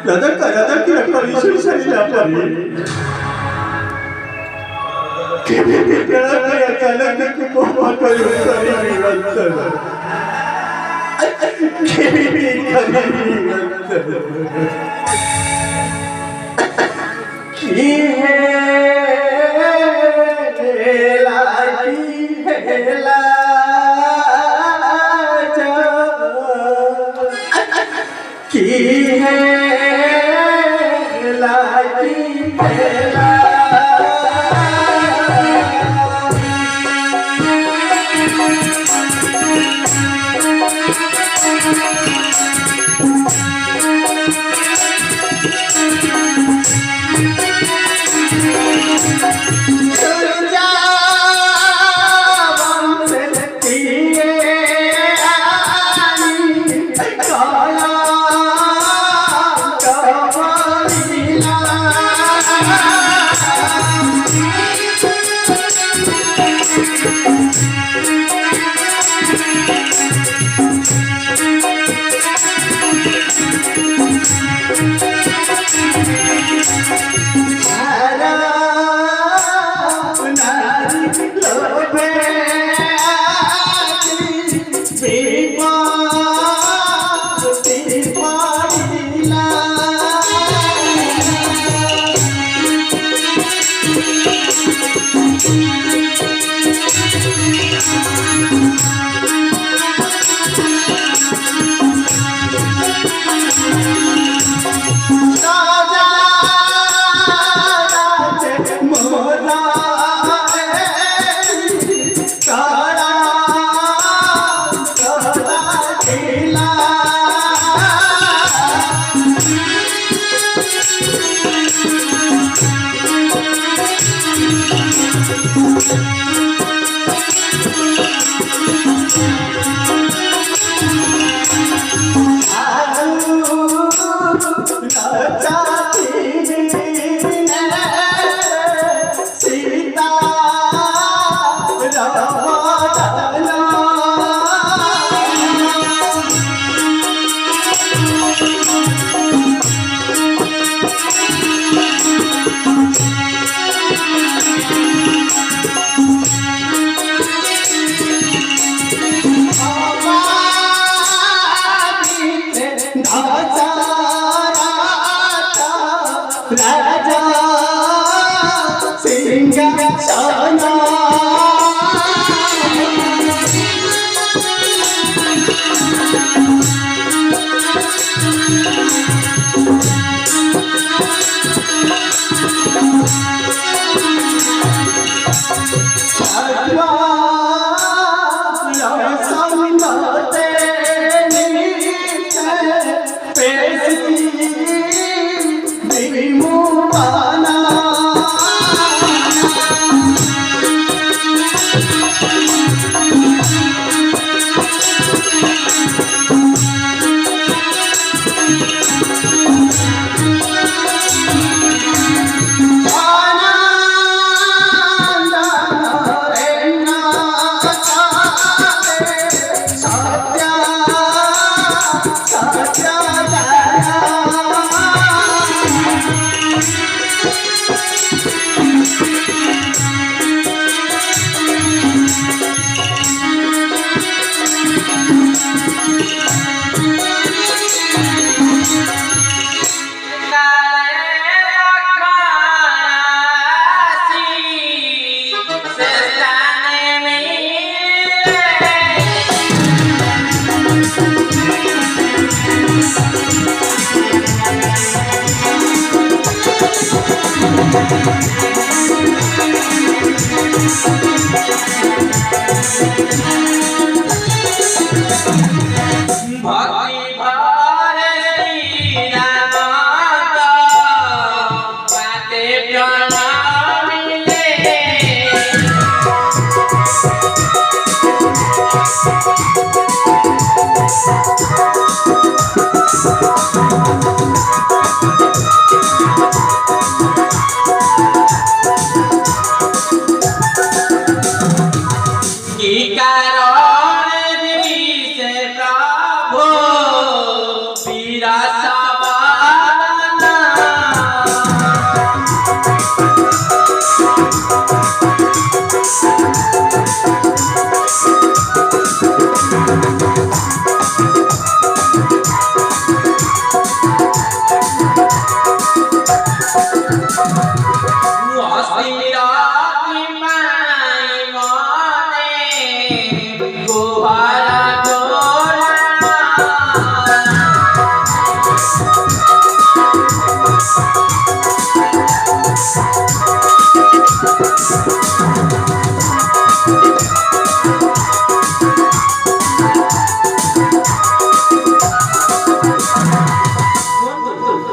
दादा दादा की रखवाली सारी ना पारी के अचानक के कोमा करू सारी विवंत की है की है लागी पहला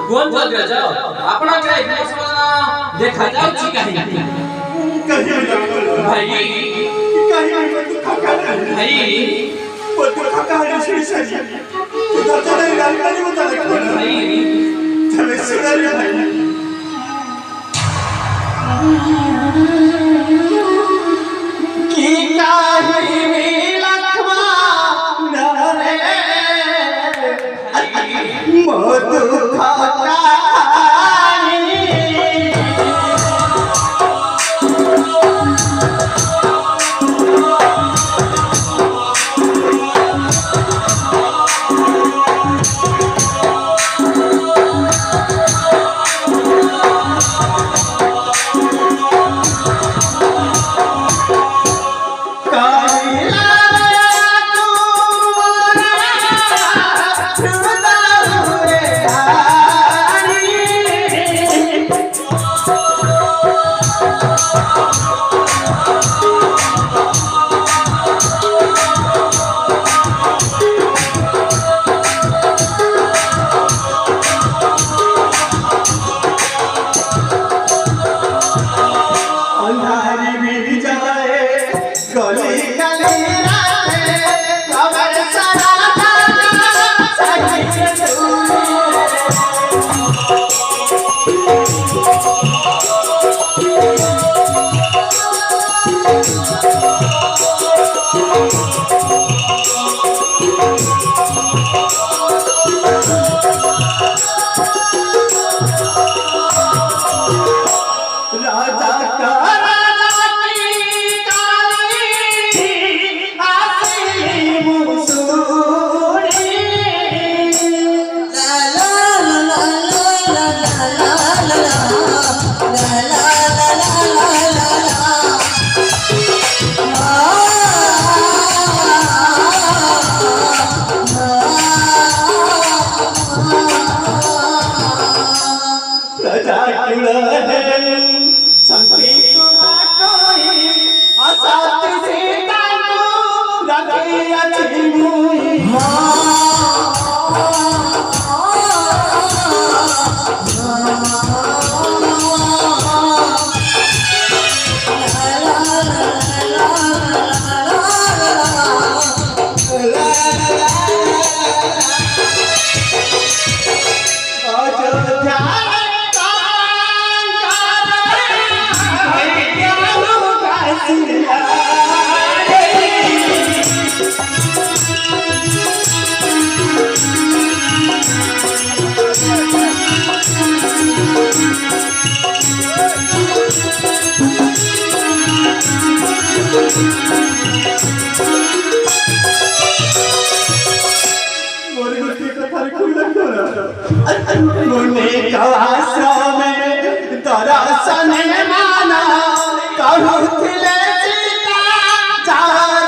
कोण जल्दी जाओ अपना के मौसम देखा जाओ छी कहीं कहीं भाई कहीं खका भाई वो तो खका है से तू तो चले नहीं बता रहा भाई चले सुना रे भाई की काहे में लखवा नारे मधु खका मुने कासा में दरसन माना कहूँ थिले सीता चार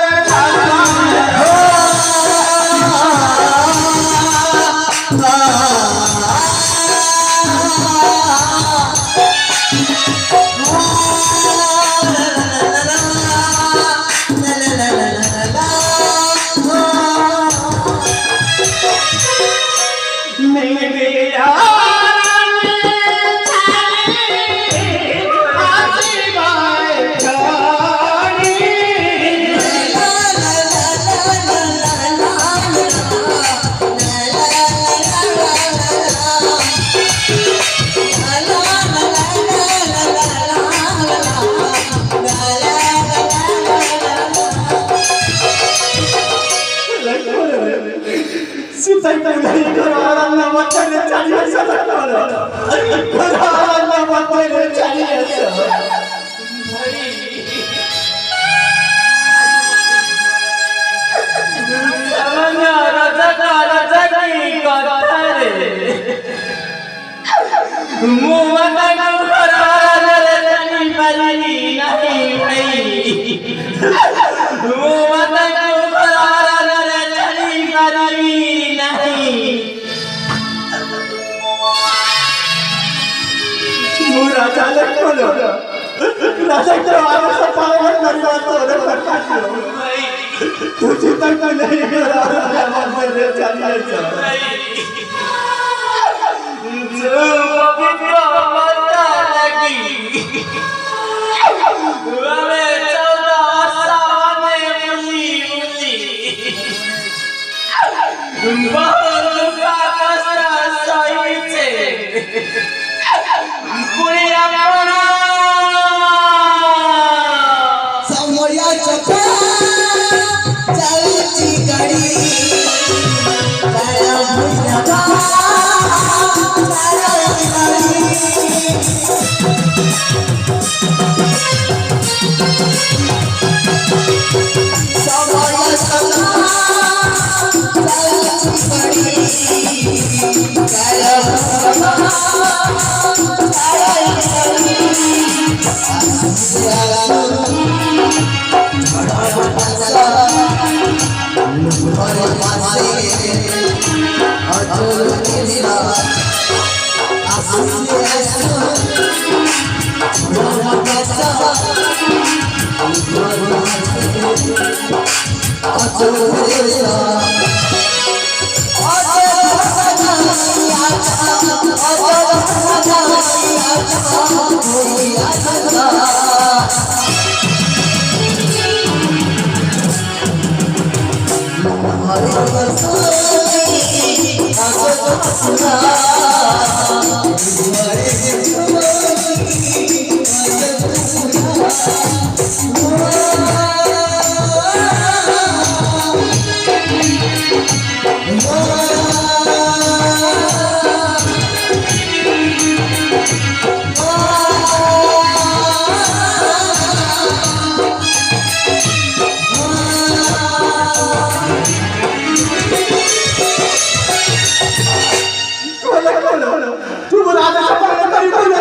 तू मला आता सपना तरी बोल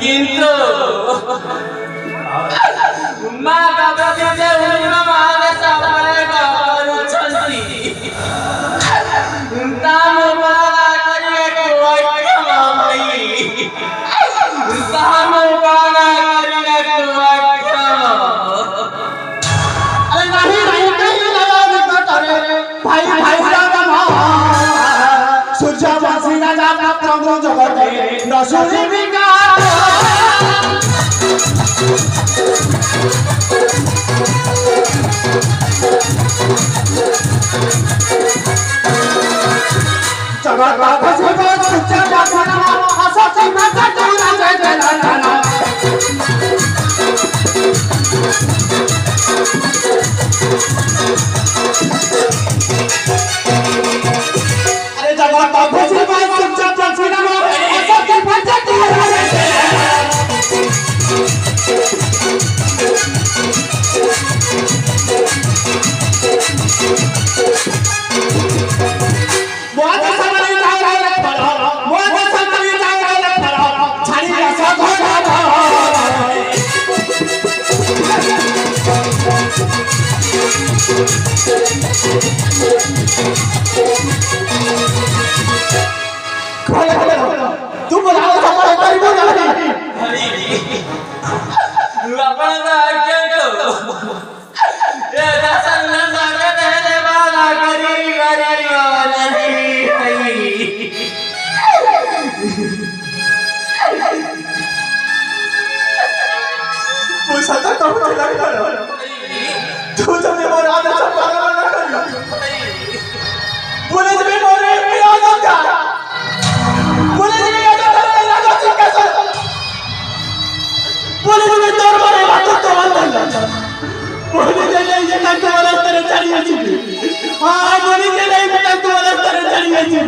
কিন্তু মা বাবা যে উন্না মারে সাবরে করুছন্তি তাম বালা করিয়ে কোই কামাই তাম বালা করিয়ে কোই কাম अरे नहीं नहीं नहीं लगा निकट रे भाई भाई रामा सूर्य वासी ना जाता प्रभु जगते न सुनी विकार जगत बाबा से बात सूर्य वासी ना आशा से मत दूर जय लाना अरे जगत बाबा से बात सूर्य वासी ना आशा से मत दूर तू बोला सपना तरी बोल लपना के तो ये दसन न रहने वाला गरी गरी वाला नहीं वो सदा तो लगा तू जब ये मोर आदत सब पागल ना कर बोले जब मोर पे आदत का बोले जब आदत का लगा चिका सर बोले जब तोर मारे बात तो बंद बोले जब ये तक वाला तेरे चढ़ी अछि हां बोले जब ये तक वाला तेरे चढ़ी अछि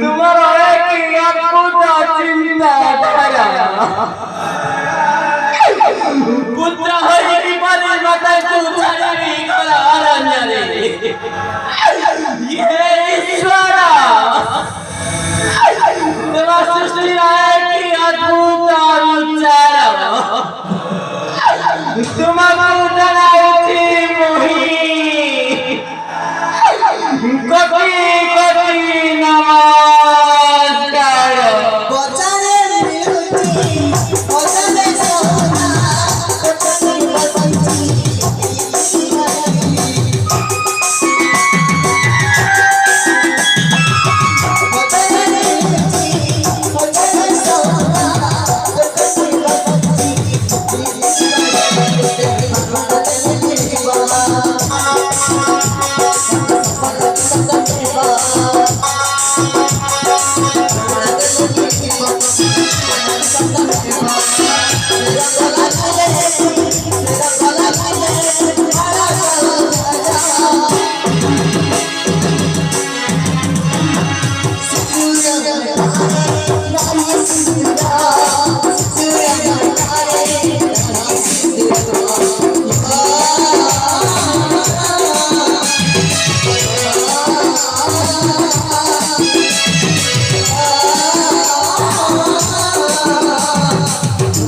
तुम्हारा एक चिंता पुत्र होई विपदी बताय तू छाड़ी करारण्य रे ये ईश्वरा देवा सृष्टि राय